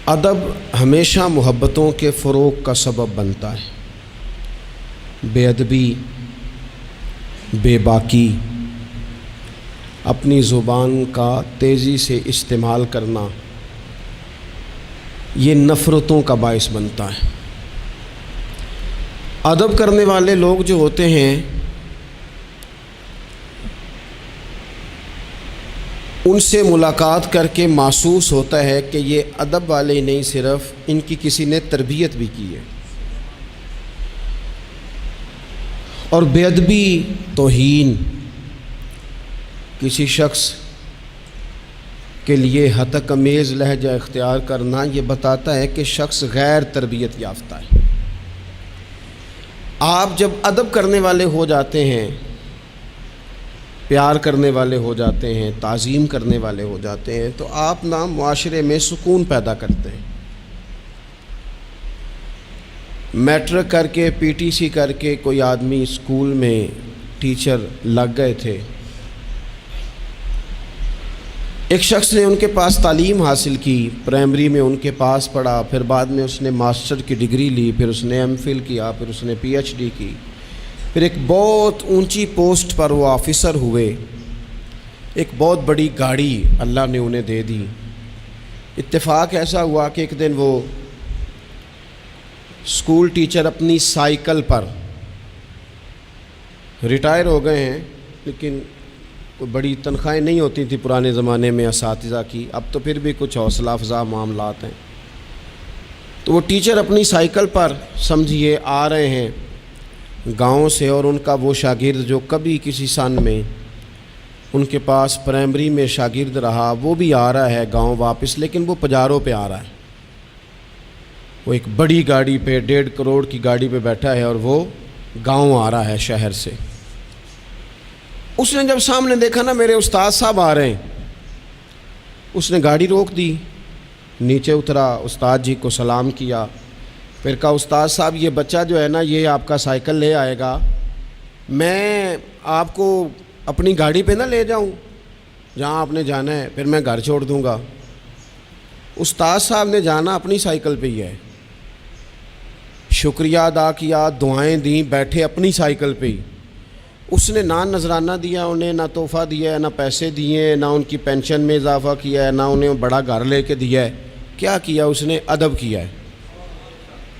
ادب ہمیشہ محبتوں کے فروغ کا سبب بنتا ہے۔ بے ادبی، بے باکی، اپنی زبان کا تیزی سے استعمال کرنا یہ نفرتوں کا باعث بنتا ہے۔ ادب کرنے والے لوگ جو ہوتے ہیں ان سے ملاقات کر کے محسوس ہوتا ہے کہ یہ ادب والے ہی نہیں، صرف ان کی کسی نے تربیت بھی کی ہے۔ اور بے ادبی، توہین کسی شخص کے لیے ہتک لہجہ اختیار کرنا یہ بتاتا ہے کہ شخص غیر تربیت یافتہ ہے۔ آپ جب ادب کرنے والے ہو جاتے ہیں، پیار کرنے والے ہو جاتے ہیں، تعظیم کرنے والے ہو جاتے ہیں، تو آپ نا معاشرے میں سکون پیدا کرتے ہیں۔ میٹرک کر کے، پی ٹی سی کر کے کوئی آدمی اسکول میں ٹیچر لگ گئے تھے۔ ایک شخص نے ان کے پاس تعلیم حاصل کی، پرائمری میں ان کے پاس پڑھا، پھر بعد میں اس نے ماسٹر کی ڈگری لی، پھر اس نے ایم فل کیا، پھر اس نے پی ایچ ڈی کی، پھر ایک بہت اونچی پوسٹ پر وہ آفیسر ہوئے۔ ایک بہت بڑی گاڑی اللہ نے انہیں دے دی۔ اتفاق ایسا ہوا کہ ایک دن وہ اسکول ٹیچر اپنی سائیکل پر، ریٹائر ہو گئے ہیں لیکن کوئی بڑی تنخواہیں نہیں ہوتی تھی پرانے زمانے میں اساتذہ کی، اب تو پھر بھی کچھ حوصلہ افزا معاملات ہیں۔ تو وہ ٹیچر اپنی سائیکل پر سمجھیے آ رہے ہیں گاؤں سے، اور ان کا وہ شاگرد جو کبھی کسی سن میں ان کے پاس پرائمری میں شاگرد رہا، وہ بھی آ رہا ہے گاؤں واپس، لیکن وہ پجاروں پہ آ رہا ہے۔ وہ ایک بڑی گاڑی پہ، 1.5 کروڑ کی گاڑی پہ بیٹھا ہے اور وہ گاؤں آ رہا ہے شہر سے۔ اس نے جب سامنے دیکھا نا میرے استاد صاحب آ رہے ہیں، اس نے گاڑی روک دی، نیچے اترا، استاد جی کو سلام کیا، پھر کہا استاد صاحب یہ بچہ جو ہے نا یہ آپ کا سائیکل لے آئے گا، میں آپ کو اپنی گاڑی پہ نہ لے جاؤں جہاں آپ نے جانا ہے، پھر میں گھر چھوڑ دوں گا۔ استاد صاحب نے جانا اپنی سائیکل پہ ہی ہے، شکریہ ادا کیا، دعائیں دیں، بیٹھے اپنی سائیکل پہ ہی۔ اس نے نہ نذرانہ دیا انہیں، نہ تحفہ دیا ہے، نہ پیسے دیے، نہ ان کی پینشن میں اضافہ کیا ہے، نہ انہیں بڑا گھر لے کے دیا ہے۔ کیا کیا اس نے؟ ادب کیا ہے۔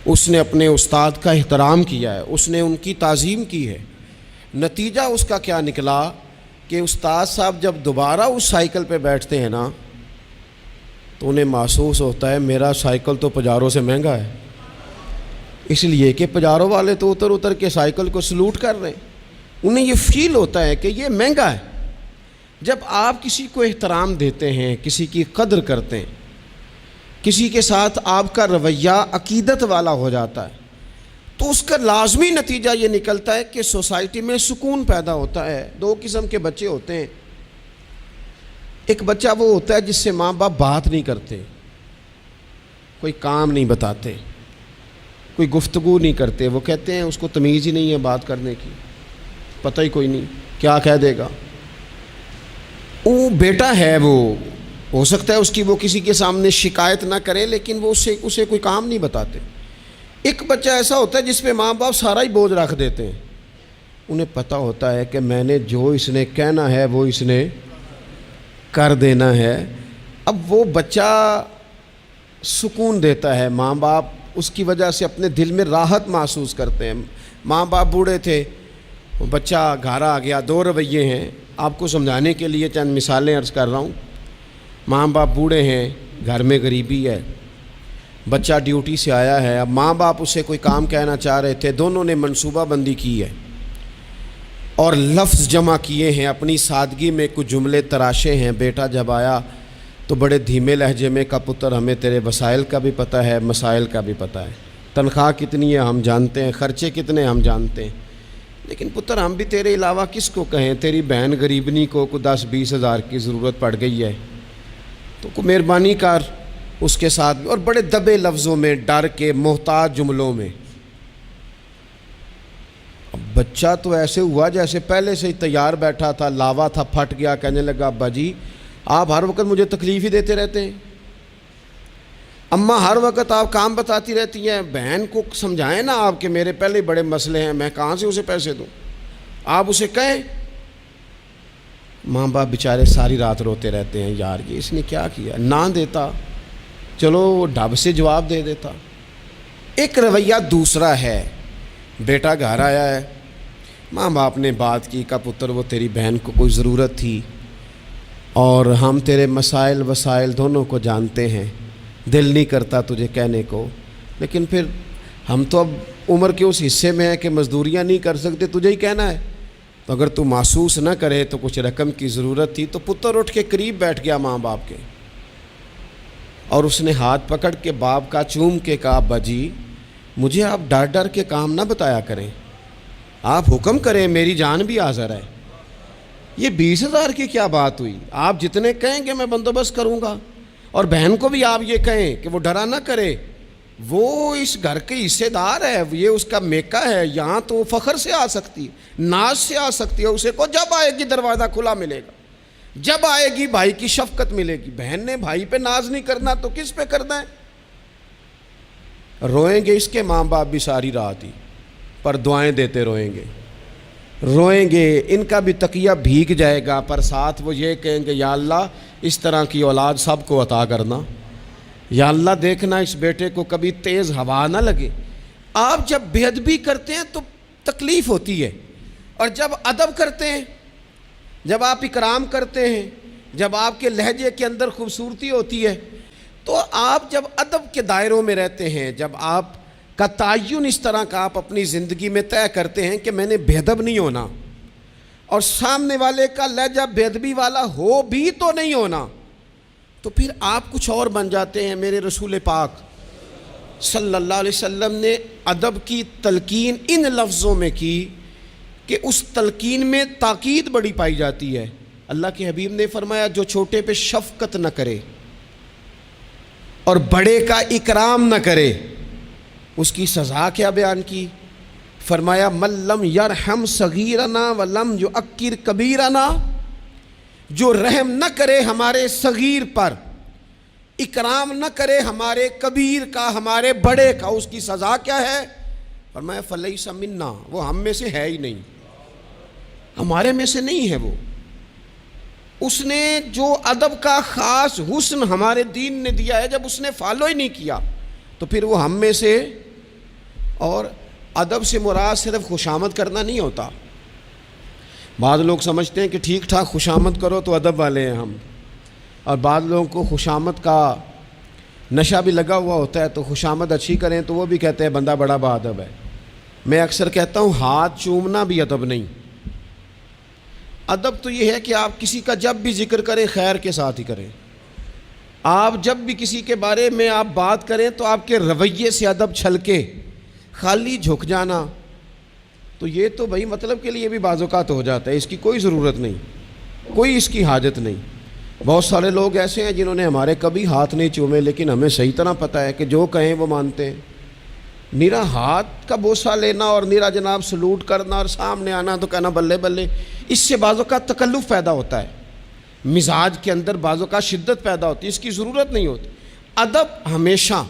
اس نے اپنے استاد کا احترام کیا ہے، اس نے ان کی تعظیم کی ہے۔ نتیجہ اس کا کیا نکلا کہ استاد صاحب جب دوبارہ اس سائیکل پہ بیٹھتے ہیں نا تو انہیں محسوس ہوتا ہے میرا سائیکل تو پجاروں سے مہنگا ہے، اس لیے کہ پجاروں والے تو اتر اتر کے سائیکل کو سلوٹ کر رہے ہیں۔ انہیں یہ فیل ہوتا ہے کہ یہ مہنگا ہے۔ جب آپ کسی کو احترام دیتے ہیں، کسی کی قدر کرتے ہیں، کسی کے ساتھ آپ کا رویہ عقیدت والا ہو جاتا ہے، تو اس کا لازمی نتیجہ یہ نکلتا ہے کہ سوسائٹی میں سکون پیدا ہوتا ہے۔ دو قسم کے بچے ہوتے ہیں، ایک بچہ وہ ہوتا ہے جس سے ماں باپ بات نہیں کرتے، کوئی کام نہیں بتاتے، کوئی گفتگو نہیں کرتے، وہ کہتے ہیں اس کو تمیز ہی نہیں ہے بات کرنے کی، پتہ ہی کوئی نہیں کیا کہہ دے گا۔ وہ بیٹا ہے، وہ ہو سکتا ہے اس کی وہ کسی کے سامنے شکایت نہ کرے لیکن وہ اسے کوئی کام نہیں بتاتے۔ ایک بچہ ایسا ہوتا ہے جس پہ ماں باپ سارا ہی بوجھ رکھ دیتے ہیں، انہیں پتہ ہوتا ہے کہ میں نے جو اس نے کہنا ہے وہ اس نے کر دینا ہے۔ اب وہ بچہ سکون دیتا ہے، ماں باپ اس کی وجہ سے اپنے دل میں راحت محسوس کرتے ہیں۔ ماں باپ بوڑھے تھے، وہ بچہ گھر آ گیا، دو رویے ہیں، آپ کو سمجھانے کے لیے چند مثالیں عرض کر رہا ہوں۔ ماں باپ بوڑھے ہیں، گھر میں غریبی ہے، بچہ ڈیوٹی سے آیا ہے، اب ماں باپ اسے کوئی کام کہنا چاہ رہے تھے، دونوں نے منصوبہ بندی کی ہے اور لفظ جمع کیے ہیں، اپنی سادگی میں کچھ جملے تراشے ہیں۔ بیٹا جب آیا تو بڑے دھیمے لہجے میں کہا پتر ہمیں تیرے وسائل کا بھی پتہ ہے، مسائل کا بھی پتہ ہے، تنخواہ کتنی ہے ہم جانتے ہیں، خرچے کتنے ہم جانتے ہیں، لیکن پتر ہم بھی تیرے علاوہ کس کو کہیں، تیری بہن غریبنی کو 10-20 ہزار کی ضرورت پڑ گئی ہے تو کو مہربانی کر اس کے ساتھ۔ اور بڑے دبے لفظوں میں، ڈر کے، محتاج جملوں میں۔ اب بچہ تو ایسے ہوا جیسے پہلے سے ہی تیار بیٹھا تھا، لاوا تھا، پھٹ گیا، کہنے لگا ابا جی آپ ہر وقت مجھے تکلیف ہی دیتے رہتے ہیں، اماں ہر وقت آپ کام بتاتی رہتی ہیں، بہن کو سمجھائیں نا آپ کہ میرے پہلے بڑے مسئلے ہیں، میں کہاں سے اسے پیسے دوں، آپ اسے کہیں۔ ماں باپ بیچارے ساری رات روتے رہتے ہیں، یار یہ اس نے کیا کیا، نہ دیتا چلو ڈب سے جواب دے دیتا۔ ایک رویہ دوسرا ہے، بیٹا گھر آیا ہے، ماں باپ نے بات کی، کہا پتر وہ تیری بہن کو کوئی ضرورت تھی اور ہم تیرے مسائل وسائل دونوں کو جانتے ہیں، دل نہیں کرتا تجھے کہنے کو، لیکن پھر ہم تو اب عمر کے اس حصے میں ہیں کہ مزدوریاں نہیں کر سکتے، تجھے ہی کہنا ہے، تو اگر تو محسوس نہ کرے تو کچھ رقم کی ضرورت تھی۔ تو پتر اٹھ کے قریب بیٹھ گیا ماں باپ کے، اور اس نے ہاتھ پکڑ کے باپ کا چوم کے کہا، ابا جی مجھے آپ ڈر ڈر کے کام نہ بتایا کریں، آپ حکم کریں، میری جان بھی حاضر ہے۔ یہ 20,000 کی کیا بات ہوئی، آپ جتنے کہیں گے میں بندوبست کروں گا۔ اور بہن کو بھی آپ یہ کہیں کہ وہ ڈرا نہ کرے، وہ اس گھر کے حصے دار ہے، یہ اس کا میکا ہے، یہاں تو وہ فخر سے آ سکتی ہے، ناز سے آ سکتی ہے، اسے کو جب آئے گی دروازہ کھلا ملے گا، جب آئے گی بھائی کی شفقت ملے گی۔ بہن نے بھائی پہ ناز نہیں کرنا تو کس پہ کرنا ہے؟ روئیں گے اس کے ماں باپ بھی ساری رات ہی، پر دعائیں دیتے روئیں گے، روئیں گے، ان کا بھی تقیہ بھیگ جائے گا، پر ساتھ وہ یہ کہیں گے، یا اللہ اس طرح کی اولاد سب کو عطا کرنا، یا اللہ دیکھنا اس بیٹے کو کبھی تیز ہوا نہ لگے۔ آپ جب بے ادبی کرتے ہیں تو تکلیف ہوتی ہے، اور جب ادب کرتے ہیں، جب آپ اکرام کرتے ہیں، جب آپ کے لہجے کے اندر خوبصورتی ہوتی ہے، تو آپ جب ادب کے دائروں میں رہتے ہیں، جب آپ کا تعین اس طرح کا آپ اپنی زندگی میں طے کرتے ہیں کہ میں نے بے ادب نہیں ہونا، اور سامنے والے کا لہجہ بے ادبی والا ہو بھی تو نہیں ہونا، تو پھر آپ کچھ اور بن جاتے ہیں۔ میرے رسول پاک صلی اللہ علیہ وسلم نے ادب کی تلقین ان لفظوں میں کی کہ اس تلقین میں تاکید بڑی پائی جاتی ہے۔ اللہ کے حبیب نے فرمایا، جو چھوٹے پہ شفقت نہ کرے اور بڑے کا اکرام نہ کرے، اس کی سزا کیا بیان کی؟ فرمایا، من لم یرحم صغیرنا ولم یعکر کبیرنا، جو رحم نہ کرے ہمارے صغیر پر، اکرام نہ کرے ہمارے کبیر کا، ہمارے بڑے کا، اس کی سزا کیا ہے؟ فرمایا فلیس منا، وہ ہم میں سے ہے ہی نہیں، ہمارے میں سے نہیں ہے وہ۔ اس نے جو ادب کا خاص حسن ہمارے دین نے دیا ہے، جب اس نے فالو ہی نہیں کیا تو پھر وہ ہم میں سے۔ اور ادب سے مراد صرف خوشامد کرنا نہیں ہوتا۔ بعض لوگ سمجھتے ہیں کہ ٹھیک ٹھاک خوشامد کرو تو ادب والے ہیں ہم، اور بعض لوگوں کو خوشامد کا نشہ بھی لگا ہوا ہوتا ہے، تو خوشامد اچھی کریں تو وہ بھی کہتے ہیں بندہ بڑا با ادب ہے۔ میں اکثر کہتا ہوں ہاتھ چومنا بھی ادب نہیں۔ ادب تو یہ ہے کہ آپ کسی کا جب بھی ذکر کریں خیر کے ساتھ ہی کریں، آپ جب بھی کسی کے بارے میں آپ بات کریں تو آپ کے رویے سے ادب چھلکے، خالی جھک جانا تو یہ تو بھائی مطلب کے لیے بھی بعض اوقات ہو جاتا ہے، اس کی کوئی ضرورت نہیں، کوئی اس کی حاجت نہیں۔ بہت سارے لوگ ایسے ہیں جنہوں نے ہمارے کبھی ہاتھ نہیں چومے، لیکن ہمیں صحیح طرح پتہ ہے کہ جو کہیں وہ مانتے ہیں۔ نیرا ہاتھ کا بوسہ لینا اور نیرا جناب سلوٹ کرنا اور سامنے آنا تو کہنا بلے بلے، اس سے بعض اوقات تکلف پیدا ہوتا ہے، مزاج کے اندر بعض اوقات شدت پیدا ہوتی ہے، اس کی ضرورت نہیں ہوتی۔ ادب ہمیشہ،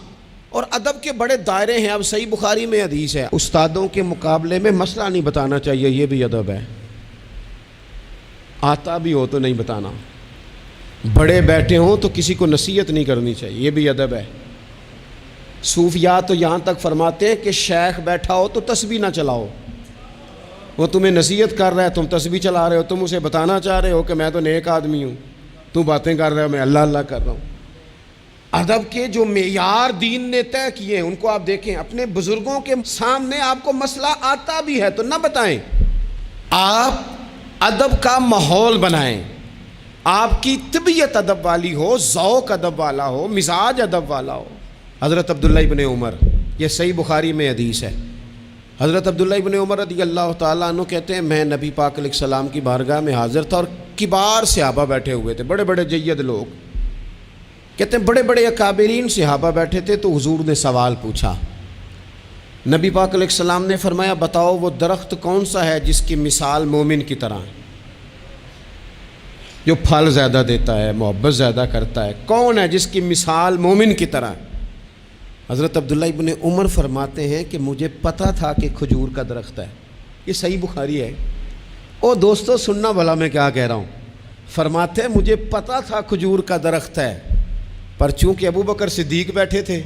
اور ادب کے بڑے دائرے ہیں۔ اب صحیح بخاری میں حدیث ہے، استادوں کے مقابلے میں مسئلہ نہیں بتانا چاہیے، یہ بھی ادب ہے، آتا بھی ہو تو نہیں بتانا، بڑے بیٹھے ہوں تو کسی کو نصیحت نہیں کرنی چاہیے، یہ بھی ادب ہے۔ صوفیاء تو یہاں تک فرماتے ہیں کہ شیخ بیٹھا ہو تو تسبیح نہ چلاؤ، وہ تمہیں نصیحت کر رہا ہے، تم تسبیح چلا رہے ہو، تم اسے بتانا چاہ رہے ہو کہ میں تو نیک آدمی ہوں، تو باتیں کر رہے ہو میں اللہ اللہ کر رہا ہوں۔ ادب کے جو معیار دین نے طے کیے ہیں ان کو آپ دیکھیں، اپنے بزرگوں کے سامنے آپ کو مسئلہ آتا بھی ہے تو نہ بتائیں، آپ ادب کا ماحول بنائیں، آپ کی طبیعت ادب والی ہو، ذوق ادب والا ہو، مزاج ادب والا ہو۔ حضرت عبداللہ ابن عمر، یہ صحیح بخاری میں حدیث ہے، حضرت عبداللہ ابن عمر رضی اللہ تعالیٰ عنہ کہتے ہیں میں نبی پاک علیہ السلام کی بارگاہ میں حاضر تھا اور کبار صحابہ بیٹھے ہوئے تھے، بڑے بڑے جید لوگ، کہتے ہیں بڑے بڑے اکابرین صحابہ بیٹھے تھے، تو حضور نے سوال پوچھا، نبی پاک علیہ السلام نے فرمایا بتاؤ وہ درخت کون سا ہے جس کی مثال مومن کی طرح ہے، جو پھل زیادہ دیتا ہے، محبت زیادہ کرتا ہے، کون ہے جس کی مثال مومن کی طرح ہے؟ حضرت عبداللہ ابن عمر فرماتے ہیں کہ مجھے پتہ تھا کہ کھجور کا درخت ہے. یہ صحیح بخاری ہے. او دوستو سننا بھلا میں کیا کہہ رہا ہوں. فرماتے ہیں مجھے پتہ تھا کھجور کا درخت ہے، پر چونکہ ابو بکر صدیق بیٹھے تھے،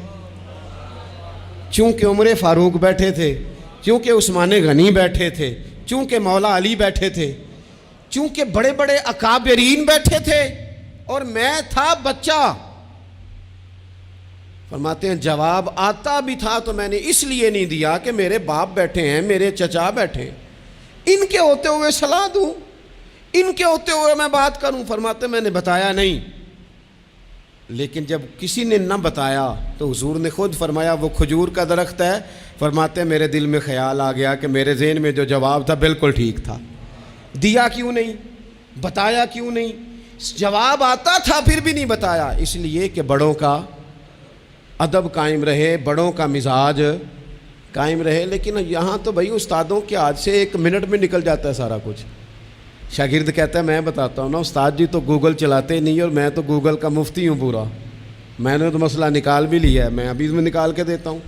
چونکہ عمر فاروق بیٹھے تھے، چونکہ عثمان غنی بیٹھے تھے، چونکہ مولا علی بیٹھے تھے، چونکہ بڑے بڑے اکابرین بیٹھے تھے اور میں تھا بچہ. فرماتے ہیں جواب آتا بھی تھا تو میں نے اس لیے نہیں دیا کہ میرے باپ بیٹھے ہیں، میرے چچا بیٹھے ہیں، ان کے ہوتے ہوئے صلاح دوں، ان کے ہوتے ہوئے میں بات کروں. فرماتے میں نے بتایا نہیں. لیکن جب کسی نے نہ بتایا تو حضور نے خود فرمایا وہ کھجور کا درخت ہے. فرماتے ہیں میرے دل میں خیال آ گیا کہ میرے ذہن میں جو جواب تھا بالکل ٹھیک تھا. دیا کیوں نہیں؟ بتایا کیوں نہیں؟ جواب آتا تھا پھر بھی نہیں بتایا. اس لیے کہ بڑوں کا ادب قائم رہے، بڑوں کا مزاج قائم رہے. لیکن یہاں تو بھائی استادوں کے ہاتھ سے 1 منٹ میں نکل جاتا ہے سارا کچھ. شاگرد کہتا ہے میں بتاتا ہوں نا استاد جی تو گوگل چلاتے نہیں اور میں تو گوگل کا مفتی ہوں پورا، میں نے تو مسئلہ نکال بھی لیا ہے، میں ابھی میں نکال کے دیتا ہوں.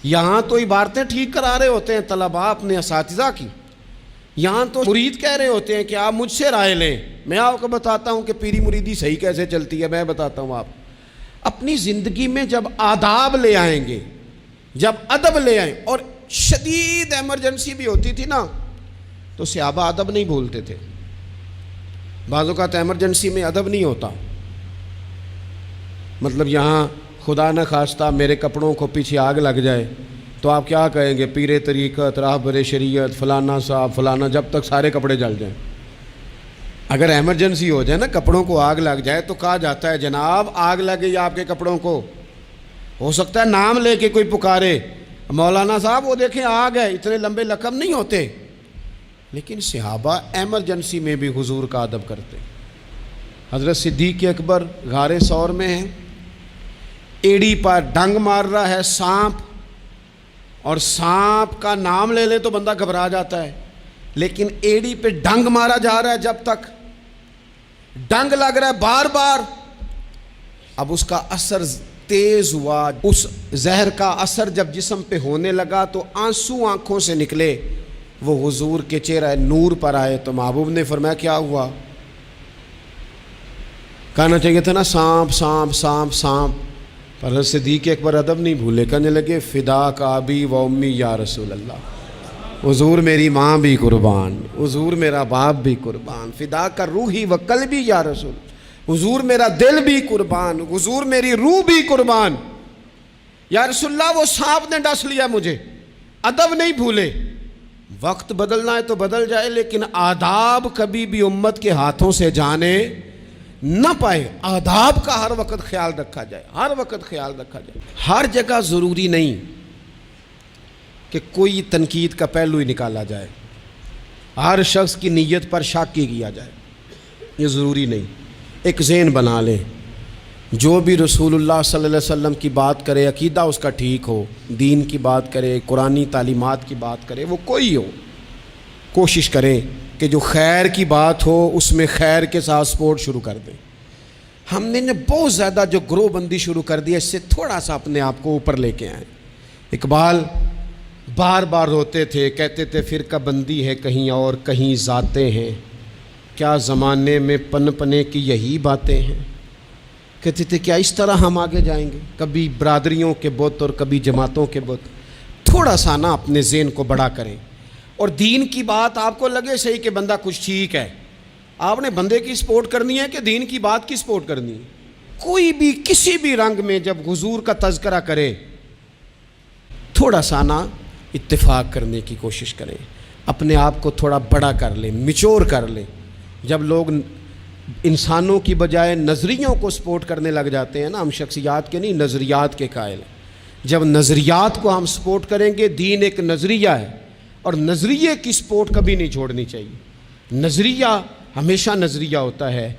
یہاں تو عبارتیں ٹھیک کرا رہے ہوتے ہیں طلباء اپنے اساتذہ کی، یہاں تو مرید کہہ رہے ہوتے ہیں کہ آپ مجھ سے رائے لیں. میں آپ کو بتاتا ہوں کہ پیری مریدی صحیح کیسے چلتی ہے. میں بتاتا ہوں آپ اپنی زندگی میں جب آداب لے آئیں گے، جب ادب لے آئیں، اور شدید ایمرجنسی بھی ہوتی تھی نا تو صحابہ ادب نہیں بھولتے تھے. بعض اوقات ایمرجنسی میں ادب نہیں ہوتا. مطلب یہاں خدا نہ خواستہ میرے کپڑوں کو پیچھے آگ لگ جائے تو آپ کیا کہیں گے؟ پیر طریقت، راہبر شریعت، فلانا صاحب فلانا، جب تک سارے کپڑے جل جائیں. اگر ایمرجنسی ہو جائے نا، کپڑوں کو آگ لگ جائے تو کہا جاتا ہے جناب آگ لگ گئی آپ کے کپڑوں کو. ہو سکتا ہے نام لے کے کوئی پکارے مولانا صاحب وہ دیکھیں آگ ہے، اتنے لمبے لقب نہیں ہوتے. لیکن صحابہ ایمرجنسی میں بھی حضور کا ادب کرتے. حضرت صدیق اکبر غار ثور میں ہیں، ایڑی پر ڈنگ مار رہا ہے سانپ، اور سانپ کا نام لے لے تو بندہ گھبرا جاتا ہے، لیکن ایڑی پہ ڈنگ مارا جا رہا ہے، جب تک ڈنگ لگ رہا ہے بار بار. اب اس کا اثر تیز ہوا، اس زہر کا اثر جب جسم پہ ہونے لگا تو آنسو آنکھوں سے نکلے، وہ حضور کے چہرہ نور پر آئے. تو محبوب نے فرمایا کیا ہوا؟ کہنا چاہیے تھا نا سانپ سانپ سانپ سانپ. پر صدیق اکبر ادب نہیں بھولے، کہنے لگے فدا کا ابی و امی یا رسول اللہ. حضور میری ماں بھی قربان، حضور میرا باپ بھی قربان، فدا کا روحی و قلبی یا رسول، حضور میرا دل بھی قربان، حضور میری روح بھی قربان. یا رسول اللہ وہ سانپ نے ڈس لیا مجھے. ادب نہیں بھولے. وقت بدلنا ہے تو بدل جائے، لیکن آداب کبھی بھی امت کے ہاتھوں سے جانے نہ پائے. آداب کا ہر وقت خیال رکھا جائے، ہر وقت خیال رکھا جائے. ہر جگہ ضروری نہیں کہ کوئی تنقید کا پہلو ہی نکالا جائے، ہر شخص کی نیت پر شک ہی کیا جائے، یہ ضروری نہیں. ایک ذہن بنا لیں، جو بھی رسول اللہ صلی اللہ علیہ وسلم کی بات کرے، عقیدہ اس کا ٹھیک ہو، دین کی بات کرے، قرآنی تعلیمات کی بات کرے، وہ کوئی ہو، کوشش کریں کہ جو خیر کی بات ہو اس میں خیر کے ساتھ سپورٹ شروع کر دیں. ہم نے بہت زیادہ جو گروہ بندی شروع کر دی ہے، اس سے تھوڑا سا اپنے آپ کو اوپر لے کے آئیں. اقبال بار بار روتے تھے، کہتے تھے فرقہ بندی ہے کہیں اور کہیں ذاتیں ہیں، کیا زمانے میں پن پنے کی یہی باتیں ہیں. کہتے تھے کیا اس طرح ہم آگے جائیں گے؟ کبھی برادریوں کے بت اور کبھی جماعتوں کے بت. تھوڑا سا نا اپنے ذہن کو بڑا کریں، اور دین کی بات آپ کو لگے صحیح کہ بندہ کچھ ٹھیک ہے، آپ نے بندے کی سپورٹ کرنی ہے کہ دین کی بات کی سپورٹ کرنی ہے. کوئی بھی کسی بھی رنگ میں جب حضور کا تذکرہ کرے، تھوڑا سا نا اتفاق کرنے کی کوشش کریں، اپنے آپ کو تھوڑا بڑا کر لیں، میچور کر لیں. جب لوگ انسانوں کی بجائے نظریوں کو سپورٹ کرنے لگ جاتے ہیں نا، ہم شخصیات کے نہیں نظریات کے قائل ہیں. جب نظریات کو ہم سپورٹ کریں گے، دین ایک نظریہ ہے اور نظریے کی سپورٹ کبھی نہیں چھوڑنی چاہیے. نظریہ ہمیشہ نظریہ ہوتا ہے.